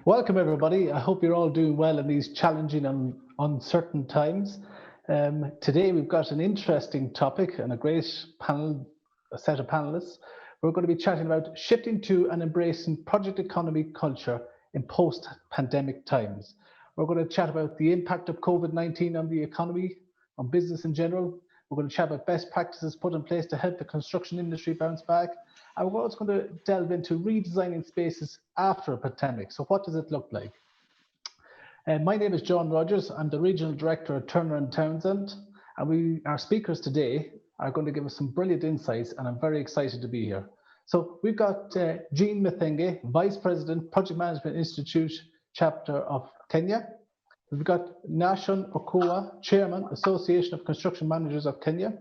Welcome, everybody. I hope you're all doing well in these challenging and uncertain times. Today, we've got an interesting topic and a great panel, a set of panelists. We're going to be chatting about shifting to and embracing project economy culture in post-pandemic times. We're going to chat about the impact of COVID-19 on the economy, on business in general. We're going to chat about best practices put in place to help the construction industry bounce back. And we're also going to delve into redesigning spaces after a pandemic. So what does it look like? My name is John Rogers. I'm the Regional Director at Turner and Townsend. And our speakers today are going to give us some brilliant insights, and I'm very excited to be here. So we've got Jeane Mathenge, Vice President, Project Management Institute, Chapter of Kenya. We've got Nashon Okowa, Chairman, Association of Construction Managers of Kenya.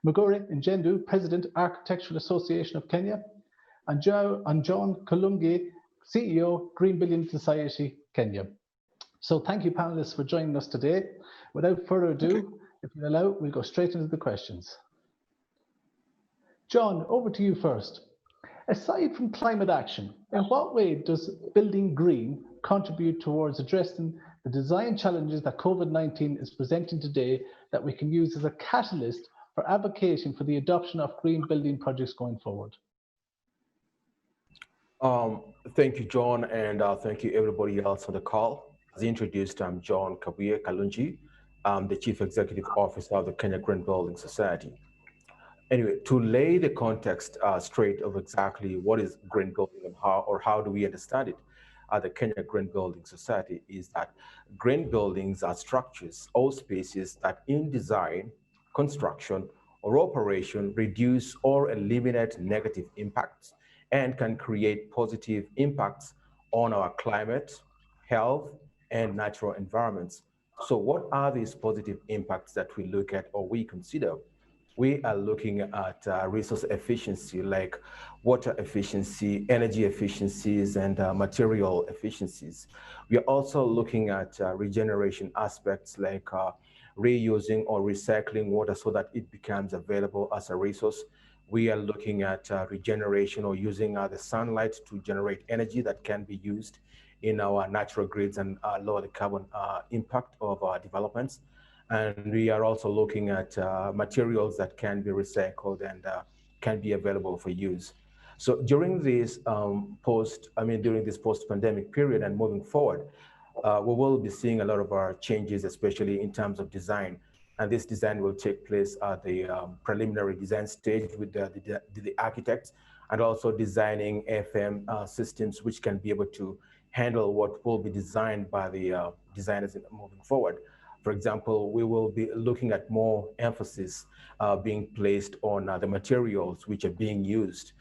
Mugure Njendu, President, Architectural Association of Kenya. And John Kalungi, CEO, Green Building Society, Kenya. So thank you, panelists, for joining us today. Without further ado, if you allow, we'll go straight into the questions. John, over to you first. Aside from climate action, in what way does building green contribute towards addressing the design challenges that COVID-19 is presenting today that we can use as a catalyst for advocating for the adoption of green building projects going forward? Thank you, John, and thank you everybody else on the call. As introduced, I'm John Kalungi. I'm the Chief Executive Officer of the Kenya Green Building Society. Anyway, to lay the context straight of exactly what is green building and how do we understand it at the Kenya Green Building Society is that green buildings are structures or spaces that in design, construction, or operation reduce or eliminate negative impacts and can create positive impacts on our climate, health, and natural environments. So what are these positive impacts that we look at or we consider? We are looking at resource efficiency, like water efficiency, energy efficiencies, and material efficiencies. We are also looking at regeneration aspects like reusing or recycling water so that it becomes available as a resource. We are looking at regeneration or using the sunlight to generate energy that can be used in our natural grids and lower the carbon impact of our developments. And we are also looking at materials that can be recycled and can be available for use. So during this during this post-pandemic period and moving forward, we will be seeing a lot of our changes, especially in terms of design. And this design will take place at the preliminary design stage with the architects, and also designing FM systems which can be able to handle what will be designed by the designers moving forward. For example, we will be looking at more emphasis being placed on the materials which are being used.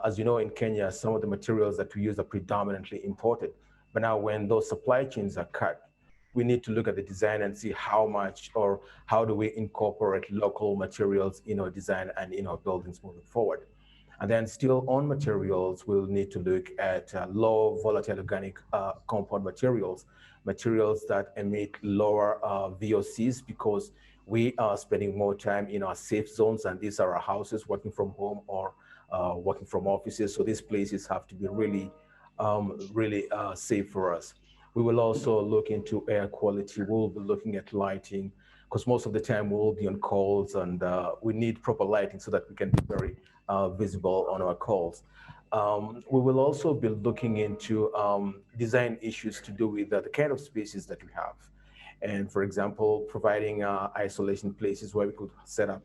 As you know, in Kenya, some of the materials that we use are predominantly imported. But now when those supply chains are cut, we need to look at the design and see how much or how do we incorporate local materials in our design and in our buildings moving forward. And then still on materials, we'll need to look at low volatile organic compound materials that emit lower VOCs, because we are spending more time in our safe zones, and these are our houses, working from home or working from offices. So these places have to be really safe for us. We will also look into air quality. We'll be looking at lighting, because most of the time we'll be on calls, and we need proper lighting so that we can be very visible on our calls. We will also be looking into design issues to do with the kind of spaces that we have. And for example, providing isolation places where we could set up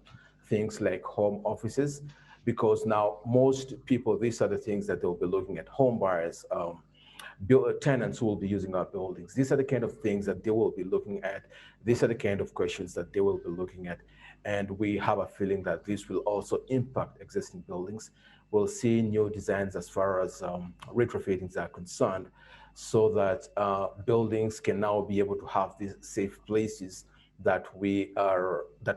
things like home offices, because now most people, these are the things that they'll be looking at: home buyers, tenants who will be using our buildings. These are the kind of things that they will be looking at. These are the kind of questions that they will be looking at. And we have a feeling that this will also impact existing buildings. We'll see new designs as far as retrofittings are concerned, so that buildings can now be able to have these safe places that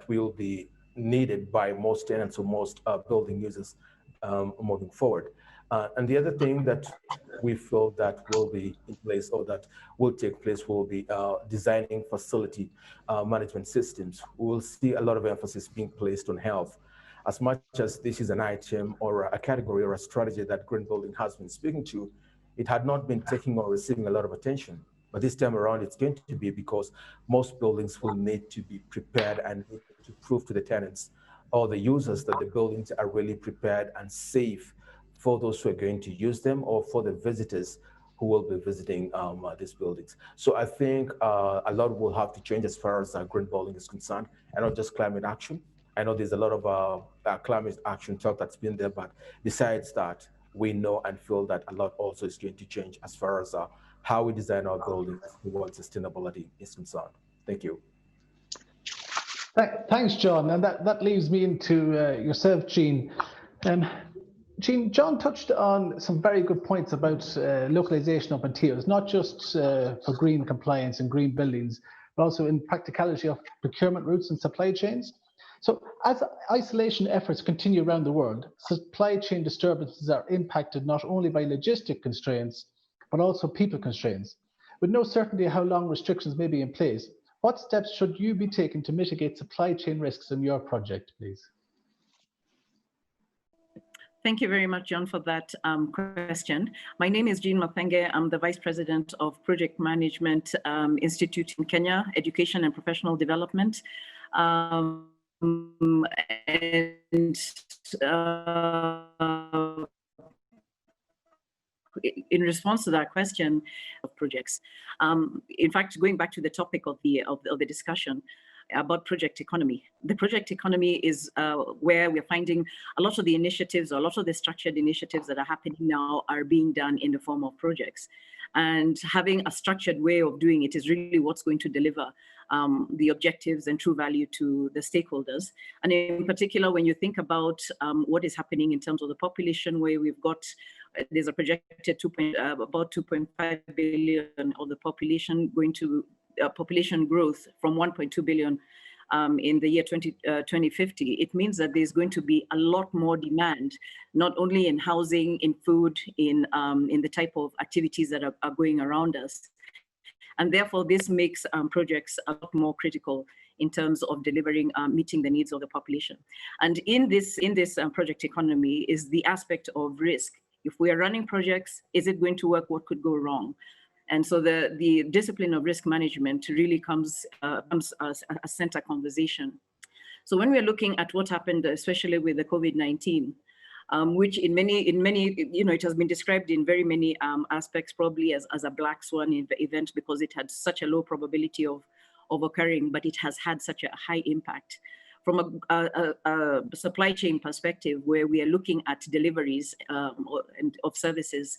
will be needed by most tenants or most building users moving forward. And the other thing that we feel that will be in place or that will take place will be designing facility management systems. We will see a lot of emphasis being placed on health. As much as this is an item or a category or a strategy that green building has been speaking to, it had not been taking or receiving a lot of attention. But this time around, it's going to be because most buildings will need to be prepared and need to prove to the tenants or the users that the buildings are really prepared and safe for those who are going to use them or for the visitors who will be visiting these buildings. So I think a lot will have to change as far as green building is concerned, and not just climate action. I know there's a lot of climate action talk that's been there, but besides that, we know and feel that a lot also is going to change as far as how we design our buildings towards sustainability is concerned. Thank you. Thanks, John. And that leads me into yourself, Jeane. Jeane, John touched on some very good points about localization of materials, not just for green compliance and green buildings, but also in practicality of procurement routes and supply chains. So as isolation efforts continue around the world, supply chain disturbances are impacted not only by logistic constraints, but also people constraints. With no certainty how long restrictions may be in place, what steps should you be taking to mitigate supply chain risks in your project, please? Thank you very much, John, for that question. My name is Jeane Mathenge. I'm the Vice President of Project Management Institute in Kenya, Education and Professional Development. In response to that question of projects, in fact, going back to the topic of the discussion about project economy, the project economy is where we're finding a lot of the initiatives, or a lot of the structured initiatives that are happening now are being done in the form of projects. And having a structured way of doing it is really what's going to deliver the objectives and true value to the stakeholders. And in particular, when you think about what is happening in terms of the population, where we've got, there's a projected about 2.5 billion of the population going to population growth from 1.2 billion in the year 2050, it means that there's going to be a lot more demand, not only in housing, in food, in the type of activities that are going around us. And therefore, this makes projects a lot more critical in terms of delivering, meeting the needs of the population. And in this project economy is the aspect of risk. If we are running projects, is it going to work? What could go wrong? And so the discipline of risk management really comes as a center conversation. So when we're looking at what happened, especially with the COVID-19, which in many, it has been described in very many aspects, probably as a black swan event, because it had such a low probability of occurring, but it has had such a high impact. From a supply chain perspective, where we are looking at deliveries of services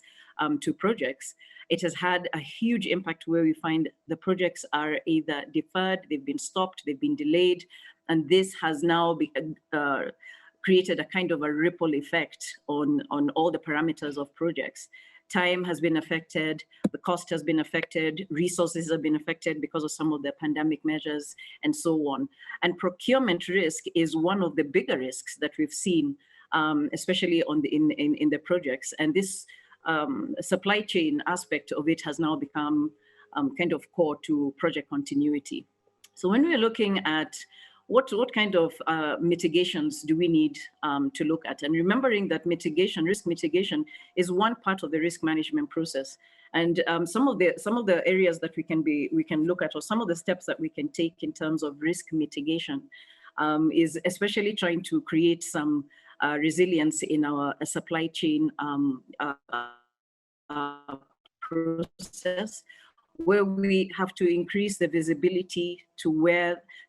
to projects, it has had a huge impact where we find the projects are either deferred, they've been stopped, they've been delayed, and this has now created a kind of a ripple effect on all the parameters of projects. Time has been affected, the cost has been affected, resources have been affected because of some of the pandemic measures, and so on. And procurement risk is one of the bigger risks that we've seen, especially in the projects. And this supply chain aspect of it has now become kind of core to project continuity. So when we're looking at what kind of mitigations do we need to look at? And remembering that risk mitigation is one part of the risk management process. And some of the areas that we can look at, or some of the steps that we can take in terms of risk mitigation, is especially trying to create some resilience in our supply chain process, where we have to increase the visibility to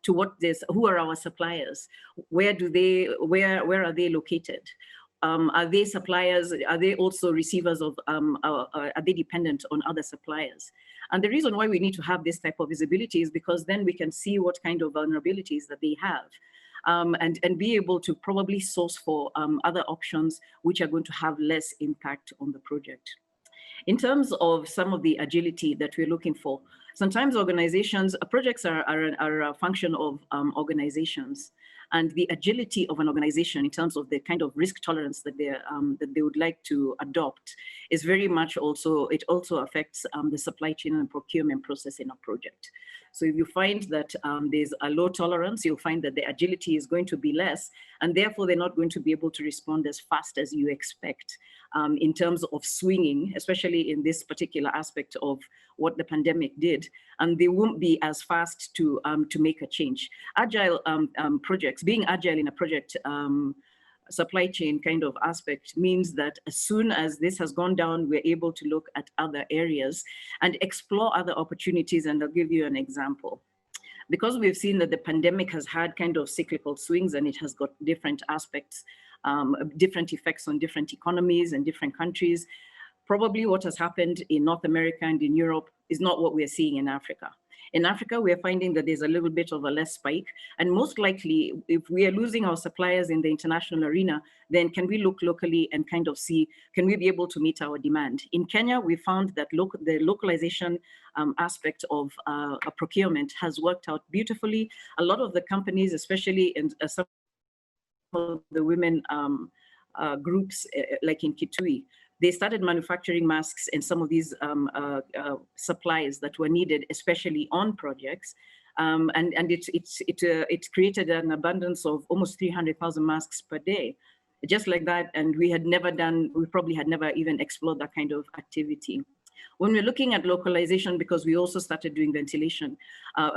who are our suppliers, where are they located, are they suppliers, are they also receivers of, are they dependent on other suppliers? And the reason why we need to have this type of visibility is because then we can see what kind of vulnerabilities that they have. And be able to probably source for other options which are going to have less impact on the project. In terms of some of the agility that we're looking for, sometimes projects are a function of organizations, and the agility of an organization in terms of the kind of risk tolerance that they would like to adopt is very much it also affects the supply chain and procurement process in a project. So if you find that there's a low tolerance, you'll find that the agility is going to be less, and therefore they're not going to be able to respond as fast as you expect in terms of swinging, especially in this particular aspect of what the pandemic did, and they won't be as fast to make a change. Agile projects, being agile in a project supply chain kind of aspect means that as soon as this has gone down, we're able to look at other areas and explore other opportunities. And I'll give you an example. Because we've seen that the pandemic has had kind of cyclical swings and it has got different aspects, different effects on different economies and different countries, probably what has happened in North America and in Europe is not what we're seeing in Africa. In Africa, we're finding that there's a little bit of a less spike. And most likely, if we are losing our suppliers in the international arena, then can we look locally and kind of see, can we be able to meet our demand? In Kenya, we found that the localization aspect of procurement has worked out beautifully. A lot of the companies, especially in some of the women groups, like in Kitui, they started manufacturing masks and some of these supplies that were needed, especially on projects. And it created an abundance of almost 300,000 masks per day, just like that. And we probably had never even explored that kind of activity. When we're looking at localization, because we also started doing ventilation,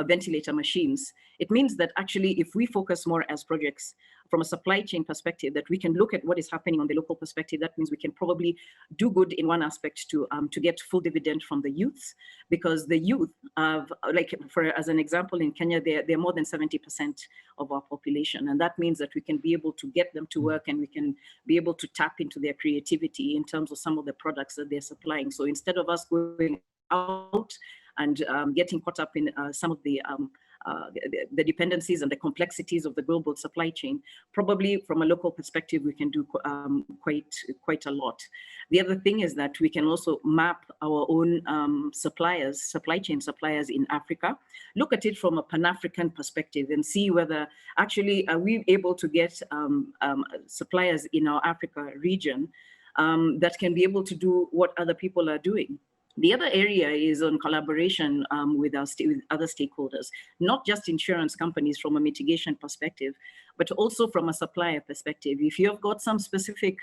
ventilator machines, it means that actually if we focus more as projects from a supply chain perspective, that we can look at what is happening on the local perspective. That means we can probably do good in one aspect to get full dividend from the youth, because the youth, as an example, in Kenya, they're more than 70% of our population. And that means that we can be able to get them to work and we can be able to tap into their creativity in terms of some of the products that they're supplying. So instead of us going out and getting caught up in some of the dependencies and the complexities of the global supply chain, probably from a local perspective, we can do quite a lot. The other thing is that we can also map our own supply chain suppliers in Africa, look at it from a Pan-African perspective and see whether actually are we able to get suppliers in our Africa region that can be able to do what other people are doing. The other area is on collaboration with other stakeholders, not just insurance companies from a mitigation perspective, but also from a supplier perspective. If you have got some specific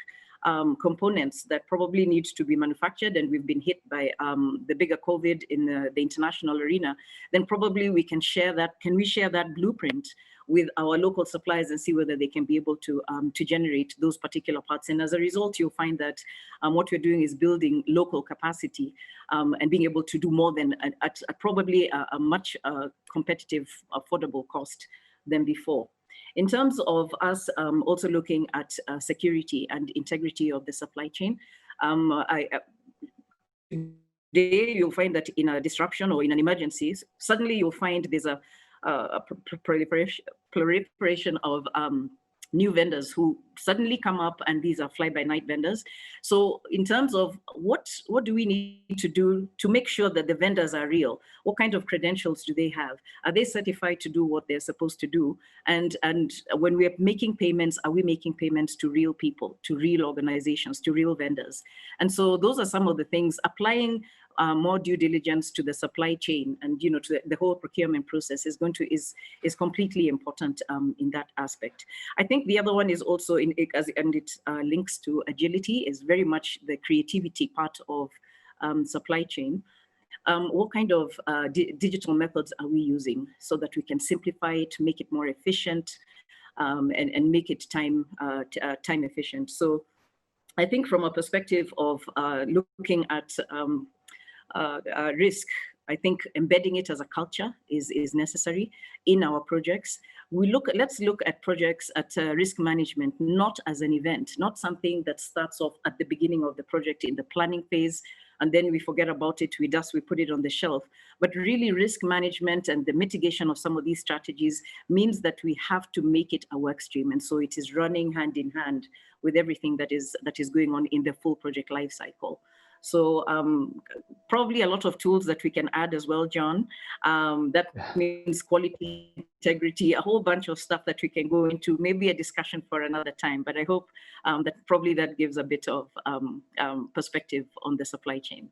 components that probably need to be manufactured and we've been hit by the bigger COVID in the international arena, then probably we can share that. Can we share that blueprint with our local suppliers and see whether they can be able to generate those particular parts? And as a result, you'll find that what we're doing is building local capacity and being able to do more than at probably a much competitive, affordable cost than before. In terms of us also looking at security and integrity of the supply chain, today you'll find that in a disruption or in an emergency, suddenly you'll find there's a proliferation of new vendors who suddenly come up, and these are fly-by-night vendors. So in terms of what do we need to do to make sure that the vendors are real? What kind of credentials do they have? Are they certified to do what they're supposed to do? And when we're making payments, are we making payments to real people, to real organizations, to real vendors? And so those are some of the things. Applying more due diligence to the supply chain and to the whole procurement process is completely important in that aspect. I think the other one is also and it links to agility, is very much the creativity part of supply chain. What kind of digital methods are we using so that we can simplify it, make it more efficient, and make it time efficient? So I think from a perspective of looking at risk, I think embedding it as a culture is necessary in our projects. Let's look at projects at risk management, not as an event, not something that starts off at the beginning of the project in the planning phase, and then we forget about it, we put it on the shelf. But really, risk management and the mitigation of some of these strategies means that we have to make it a work stream. And so it is running hand in hand with everything that is going on in the full project life cycle. So probably a lot of tools that we can add as well, John. That means quality, integrity, a whole bunch of stuff that we can go into, maybe a discussion for another time. But I hope that gives a bit of perspective on the supply chain.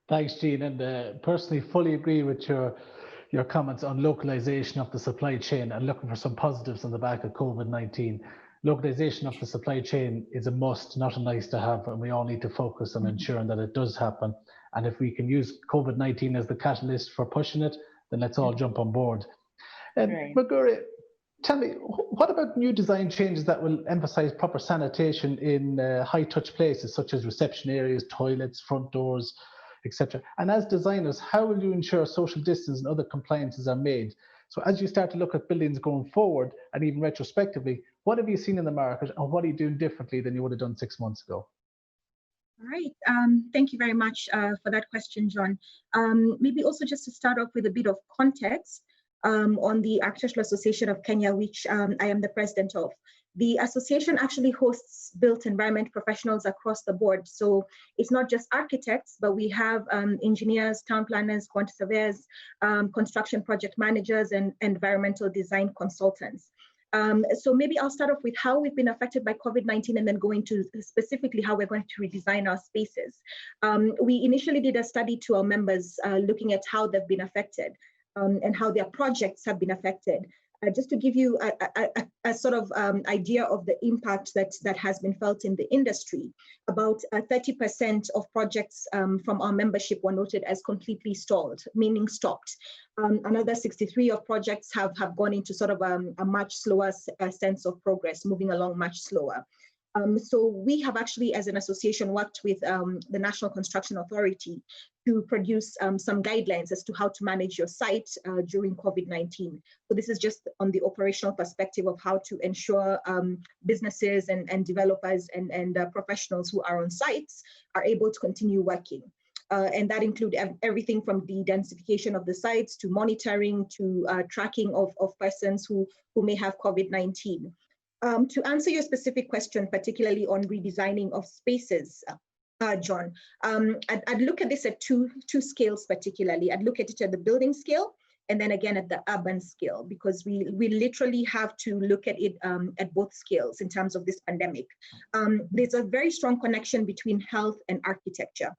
Thanks, Jeane, and personally fully agree with your comments on localization of the supply chain and looking for some positives on the back of COVID-19. Localization of the supply chain is a must, not a nice to have, and we all need to focus on ensuring that it does happen. And if we can use COVID-19 as the catalyst for pushing it, then let's all jump on board. Right. Mugure, tell me, what about new design changes that will emphasize proper sanitation in high-touch places such as reception areas, toilets, front doors, etc.? And as designers, how will you ensure social distance and other compliances are made? So as you start to look at buildings going forward and even retrospectively, what have you seen in the market and what are you doing differently than you would have done 6 months ago? All right, thank you very much for that question, John. Maybe also just to start off with a bit of context on the Architectural Association of Kenya, which I am the president of. The association actually hosts built environment professionals across the board. So it's not just architects, but we have engineers, town planners, quantity surveyors, construction project managers, and environmental design consultants. So maybe I'll start off with how we've been affected by COVID-19 and then go into specifically how we're going to redesign our spaces. We initially did a study to our members looking at how they've been affected and how their projects have been affected. Just to give you a sort of idea of the impact that has been felt in the industry, about 30% of projects from our membership were noted as completely stalled, meaning stopped. Another 63 of projects have gone into sort of a much slower sense of progress, moving along much slower. So we have actually, as an association, worked with the National Construction Authority to produce some guidelines as to how to manage your site during COVID-19. So this is just on the operational perspective of how to ensure businesses and developers and professionals who are on sites are able to continue working. And that includes everything from the densification of the sites to monitoring to tracking of persons who may have COVID-19. To answer your specific question, particularly on redesigning of spaces, John, I'd look at this at two scales particularly. I'd look at it at the building scale and then again at the urban scale, because we literally have to look at it at both scales in terms of this pandemic. There's a very strong connection between health and architecture.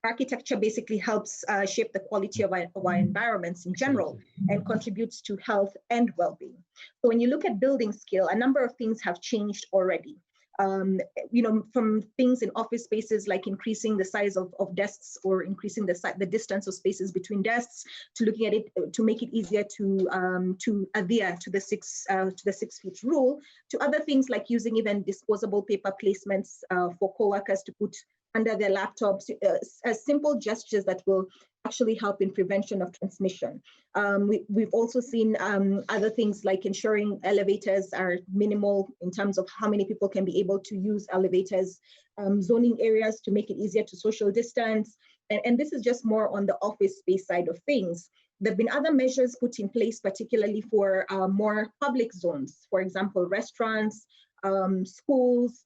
Architecture basically helps shape the quality of our environments in general and contributes to health and well-being. So when you look at building scale, a number of things have changed already. From things in office spaces like increasing the size of desks or increasing the distance of spaces between desks, to looking at it to make it easier to adhere to the 6 feet rule, to other things like using even disposable paper placements for co-workers to put under their laptops, as simple gestures that will actually help in prevention of transmission. We've also seen other things like ensuring elevators are minimal in terms of how many people can be able to use elevators, zoning areas to make it easier to social distance. And this is just more on the office space side of things. There have been other measures put in place, particularly for more public zones, for example, restaurants, schools,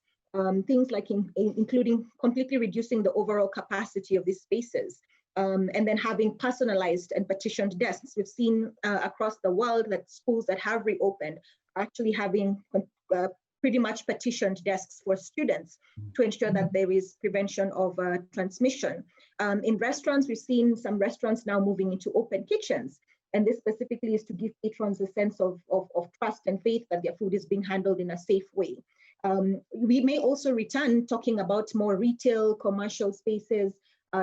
things like including completely reducing the overall capacity of these spaces, and then having personalized and partitioned desks. We've seen across the world that schools that have reopened are actually having pretty much partitioned desks for students to ensure that there is prevention of transmission. In restaurants, we've seen some restaurants now moving into open kitchens. And this specifically is to give patrons a sense of trust and faith that their food is being handled in a safe way. We may also return talking about more retail, commercial spaces,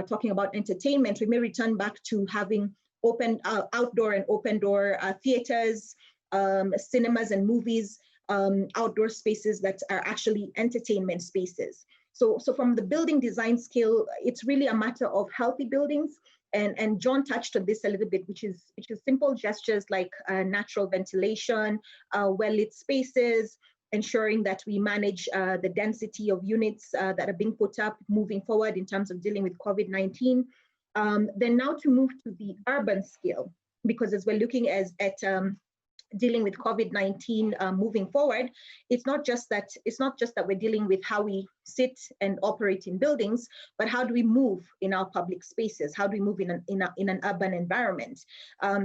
talking about entertainment. We may return back to having open outdoor and open door theaters, cinemas and movies, outdoor spaces that are actually entertainment spaces. So from the building design scale, it's really a matter of healthy buildings. And John touched on this a little bit, which is simple gestures like natural ventilation, well-lit spaces, ensuring that we manage the density of units that are being put up moving forward in terms of dealing with COVID-19. Then now to move to the urban scale, because as we're looking at dealing with COVID-19 moving forward, it's not just that we're dealing with how we sit and operate in buildings, but how do we move in our public spaces? How do we move in an urban environment?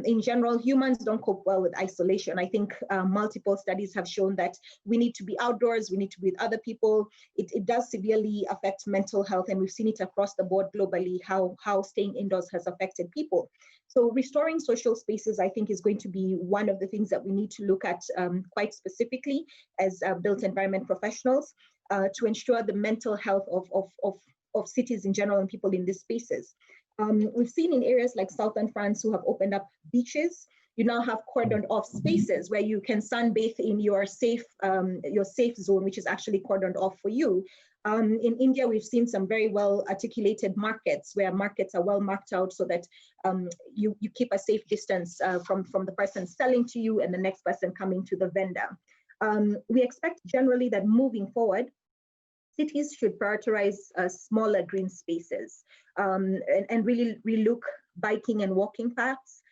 In general, humans don't cope well with isolation. I think multiple studies have shown that we need to be outdoors, we need to be with other people. It does severely affect mental health, and we've seen it across the board globally, how staying indoors has affected people. So restoring social spaces, I think, is going to be one of the things that we need to look at quite specifically as built environment professionals to ensure the mental health of cities in general and people in these spaces. We've seen in areas like southern France who have opened up beaches. You now have cordoned off spaces where you can sunbathe in your safe zone, which is actually cordoned off for you. In India, we've seen some very well articulated markets where markets are well marked out so that you keep a safe distance from the person selling to you and the next person coming to the vendor. We expect generally that moving forward, cities should prioritize smaller green spaces and really relook biking and walking paths,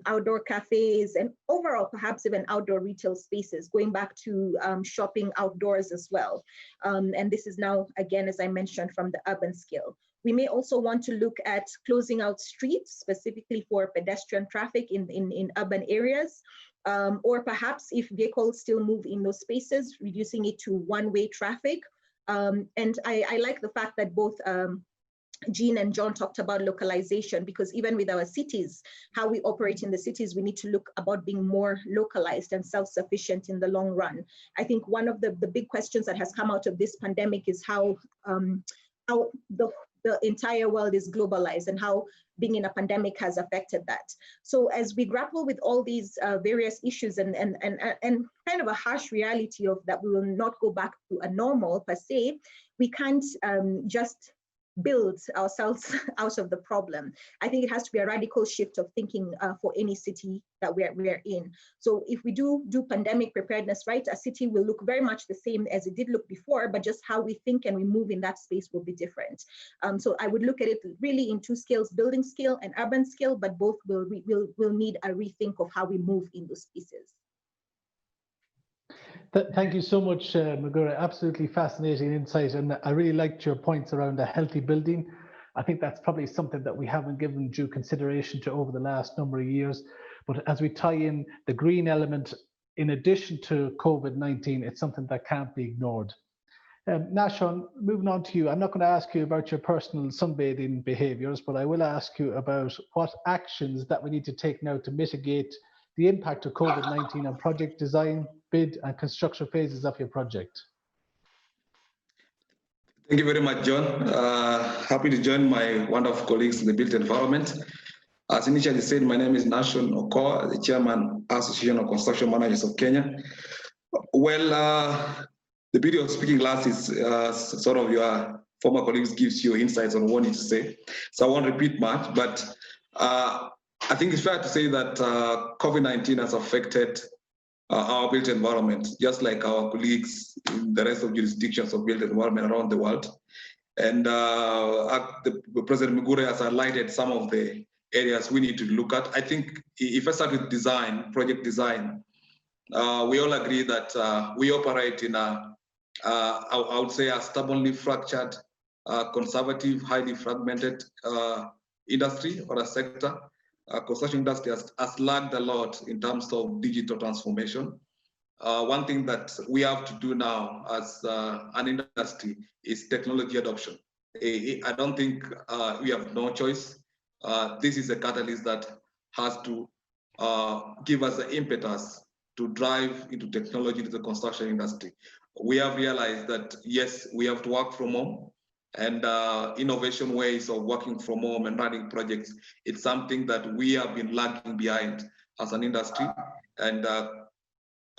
outdoor cafes, and overall perhaps even outdoor retail spaces, going back to shopping outdoors as well. And this is now, again, as I mentioned, from the urban scale. We may also want to look at closing out streets specifically for pedestrian traffic in urban areas, or perhaps if vehicles still move in those spaces, reducing it to one-way traffic. And I like the fact that both Jeane and John talked about localization, because even with our cities, how we operate in the cities, we need to look about being more localized and self-sufficient in the long run. I think one of the big questions that has come out of this pandemic is how the entire world is globalized and how being in a pandemic has affected that. So as we grapple with all these various issues and kind of a harsh reality of that we will not go back to a normal per se, we can't just build ourselves out of the problem. I think it has to be a radical shift of thinking for any city that we're in. So if we do pandemic preparedness right, a city will look very much the same as it did look before, but just how we think and we move in that space will be different. So I would look at it really in two scales, building scale and urban scale, but both will need a rethink of how we move in those spaces. Thank you so much, Mugure. Absolutely fascinating insight. And I really liked your points around a healthy building. I think that's probably something that we haven't given due consideration to over the last number of years. But as we tie in the green element, in addition to COVID-19, it's something that can't be ignored. Nashon, moving on to you, I'm not going to ask you about your personal sunbathing behaviours, but I will ask you about what actions that we need to take now to mitigate the impact of COVID-19 on project design, bid and construction phases of your project. Thank you very much, John. Happy to join my wonderful colleagues in the built environment. As initially said, my name is Nashon Okowa, the Chairman, Association of Construction Managers of Kenya. Well, the beauty of speaking last is sort of your former colleagues gives you insights on what you need to say. So I won't repeat much, but I think it's fair to say that COVID-19 has affected our built environment, just like our colleagues in the rest of jurisdictions of built environment around the world. And the President Mugure has highlighted some of the areas we need to look at. I think if I start with design, project design, we all agree that we operate in I would say a stubbornly fractured, conservative, highly fragmented industry or a sector. Construction industry has lagged a lot in terms of digital transformation. One thing that we have to do now as an industry is technology adoption. I don't think we have no choice. This is a catalyst that has to give us the impetus to drive into technology to the construction industry. We have realized that, yes, we have to work from home, and innovation ways of working from home and running projects, it's something that we have been lagging behind as an industry. And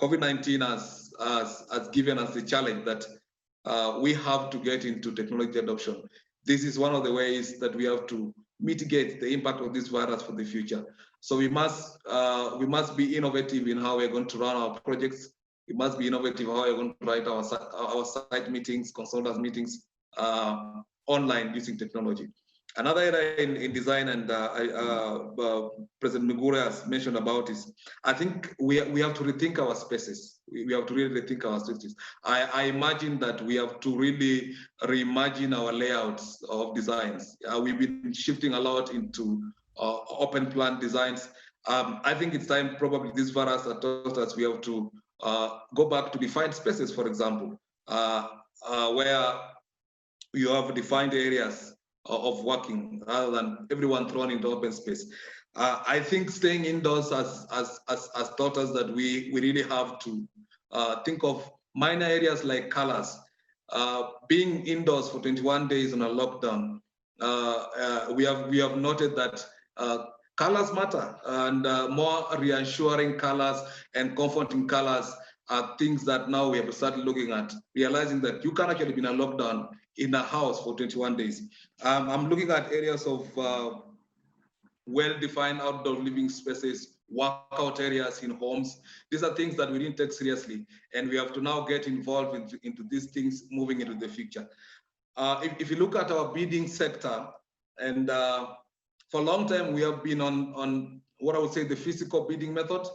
COVID-19 has given us the challenge that we have to get into technology adoption. This is one of the ways that we have to mitigate the impact of this virus for the future. So we must be innovative in how we're going to run our projects. We must be innovative how we're going to write our site meetings, consultants meetings, online using technology. Another area in design, and President Mugure has mentioned about, is I think we have to rethink our spaces. We have to really rethink our spaces. I imagine that we have to really reimagine our layouts of designs. We've been shifting a lot into open plan designs. I think it's time, probably this virus that taught us we have to go back to defined spaces, for example, where you have defined areas of working rather than everyone thrown into open space. I think staying indoors has taught us that we really have to think of minor areas like colors. Being indoors for 21 days on a lockdown, we have noted that colors matter, and more reassuring colors and comforting colors are things that now we have started looking at, realizing that you can actually be in a lockdown in a house for 21 days. I'm looking at areas of well-defined outdoor living spaces, workout areas in homes. These are things that we didn't take seriously, and we have to now get involved into these things moving into the future. If you look at our bidding sector, and for a long time we have been on what I would say the physical bidding method.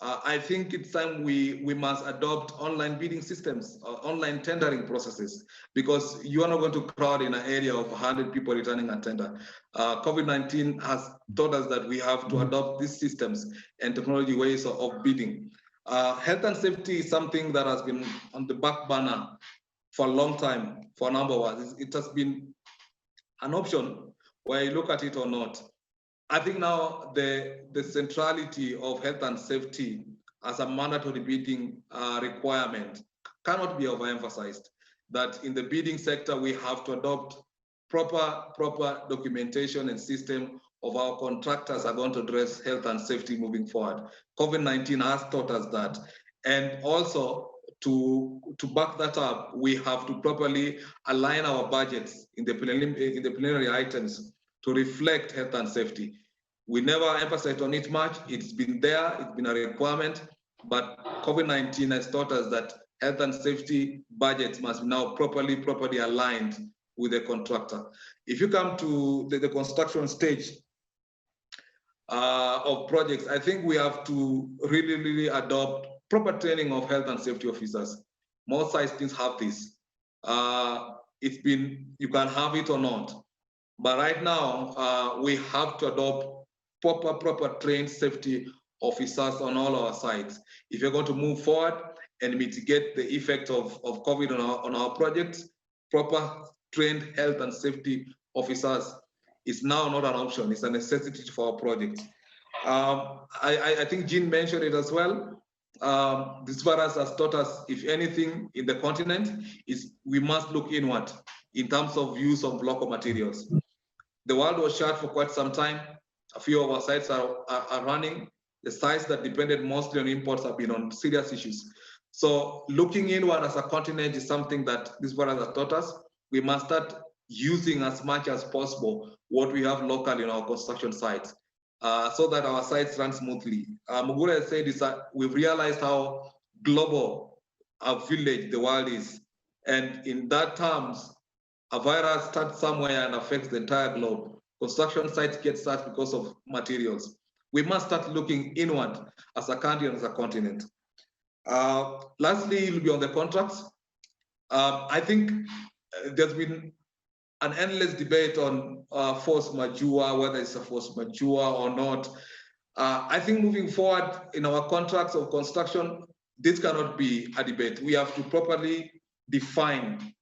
I think it's time we must adopt online bidding systems, online tendering processes, because you are not going to crowd in an area of 100 people returning a tender. COVID-19 has taught us that we have to adopt these systems and technology ways of bidding. Health and safety is something that has been on the back burner for a long time, for a number of years. It has been an option whether you look at it or not. I think now the centrality of health and safety as a mandatory bidding requirement cannot be overemphasized. That in the bidding sector, we have to adopt proper documentation and system of our contractors are going to address health and safety moving forward. COVID-19 has taught us that. And also, to back that up, we have to properly align our budgets in the preliminary items to reflect health and safety. We never emphasized on it much. It's been there, it's been a requirement, but COVID-19 has taught us that health and safety budgets must be now properly aligned with the contractor. If you come to the construction stage of projects, I think we have to really adopt proper training of health and safety officers. Most sites things have this. You can have it or not. But right now, we have to adopt proper trained safety officers on all our sites. If you're going to move forward and mitigate the effect of COVID on our projects, proper trained health and safety officers is now not an option, it's a necessity for our project. I think Jeane mentioned it as well. This virus has taught us, if anything, in the continent, is we must look inward in terms of use of local materials. The world was shut for quite some time. A few of our sites are running. The sites that depended mostly on imports have been on serious issues. So looking inward as a continent is something that this virus has taught us. We must start using as much as possible what we have locally in our construction sites so that our sites run smoothly. Mugure has said is that we've realized how global a village the world is. And in that terms, a virus starts somewhere and affects the entire globe. Construction sites get started because of materials. We must start looking inward as a country and as a continent. Lastly, it will be on the contracts. I think there's been an endless debate on force majeure, whether it's a force majeure or not. I think moving forward in our contracts of construction, this cannot be a debate. We have to properly define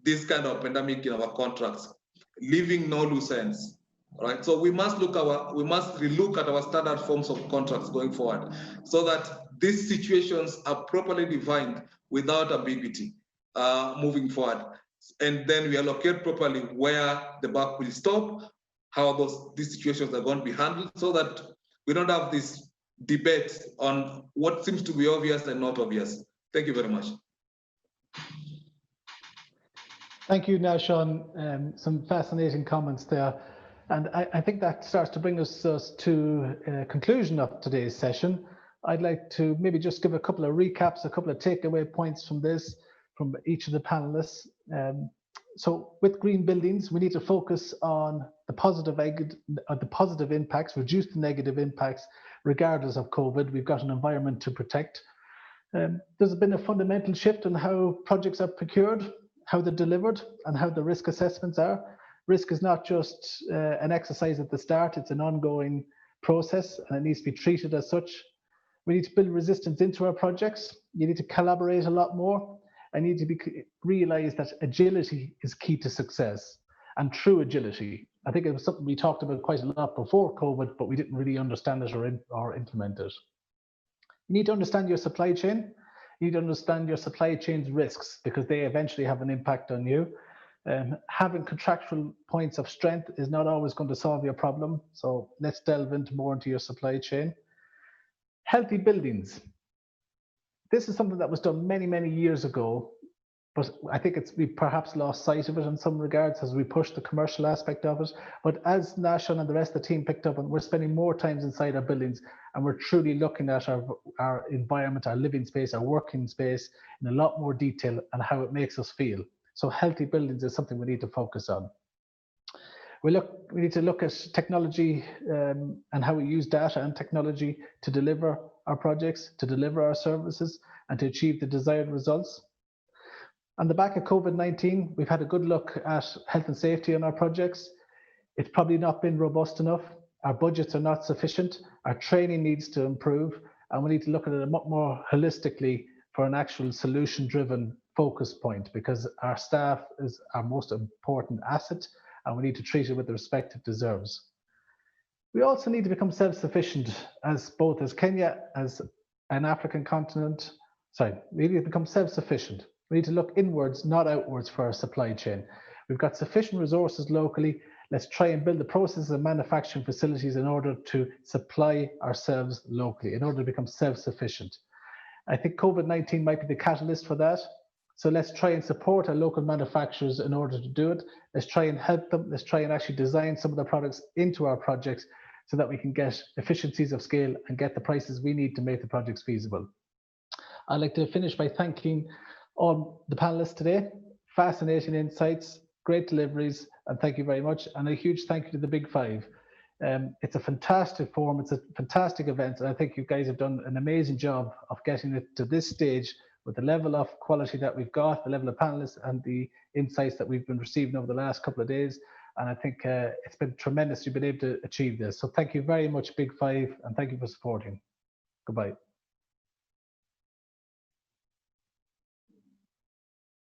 this kind of pandemic in our contracts, leaving no loose ends. Right, so we must relook at our standard forms of contracts going forward, so that these situations are properly defined without ambiguity moving forward, and then we allocate properly where the buck will stop, how these situations are going to be handled, so that we don't have this debate on what seems to be obvious and not obvious. Thank you very much. Thank you, Nashon. Some fascinating comments there. And I think that starts to bring us to a conclusion of today's session. I'd like to maybe just give a couple of recaps, a couple of takeaway points from this, from each of the panelists. So with green buildings, we need to focus on the positive impacts, reduce the negative impacts, regardless of COVID. We've got an environment to protect. There's been a fundamental shift in how projects are procured, how they're delivered, and how the risk assessments are. Risk is not just an exercise at the start, it's an ongoing process, and it needs to be treated as such. We need to build resistance into our projects. You need to collaborate a lot more. I need to realize that agility is key to success, and true agility. I think it was something we talked about quite a lot before COVID, but we didn't really understand it or implement it. You need to understand your supply chain. You need to understand your supply chain's risks, because they eventually have an impact on you. Having contractual points of strength is not always going to solve your problem. So let's delve more into your supply chain. Healthy buildings. This is something that was done many, many years ago, but I think we perhaps lost sight of it in some regards as we pushed the commercial aspect of it. But as Nashon and the rest of the team picked up, and we're spending more time inside our buildings, and we're truly looking at our environment, our living space, our working space in a lot more detail and how it makes us feel. So healthy buildings is something we need to focus on. We need to look at technology and how we use data and technology to deliver our projects, to deliver our services, and to achieve the desired results. On the back of COVID-19, we've had a good look at health and safety on our projects. It's probably not been robust enough. Our budgets are not sufficient. Our training needs to improve, and we need to look at it a lot more holistically for an actual solution-driven focus point, because our staff is our most important asset, and we need to treat it with the respect it deserves. We also need to become self-sufficient both as Kenya, as an African continent. We need to become self-sufficient. We need to look inwards, not outwards, for our supply chain. We've got sufficient resources locally. Let's try and build the processes and manufacturing facilities in order to supply ourselves locally, in order to become self-sufficient. I think COVID-19 might be the catalyst for that. So let's try and support our local manufacturers in order to do it. Let's try and help them. Let's try and actually design some of the products into our projects so that we can get efficiencies of scale and get the prices we need to make the projects feasible. I'd like to finish by thanking all the panelists today. Fascinating insights, great deliveries, and thank you very much. And a huge thank you to the Big Five. It's a fantastic forum, it's a fantastic event, and I think you guys have done an amazing job of getting it to this stage with the level of quality that we've got, the level of panelists, and the insights that we've been receiving over the last couple of days. And I think it's been tremendous you've been able to achieve this. So thank you very much, Big Five, and thank you for supporting. Goodbye.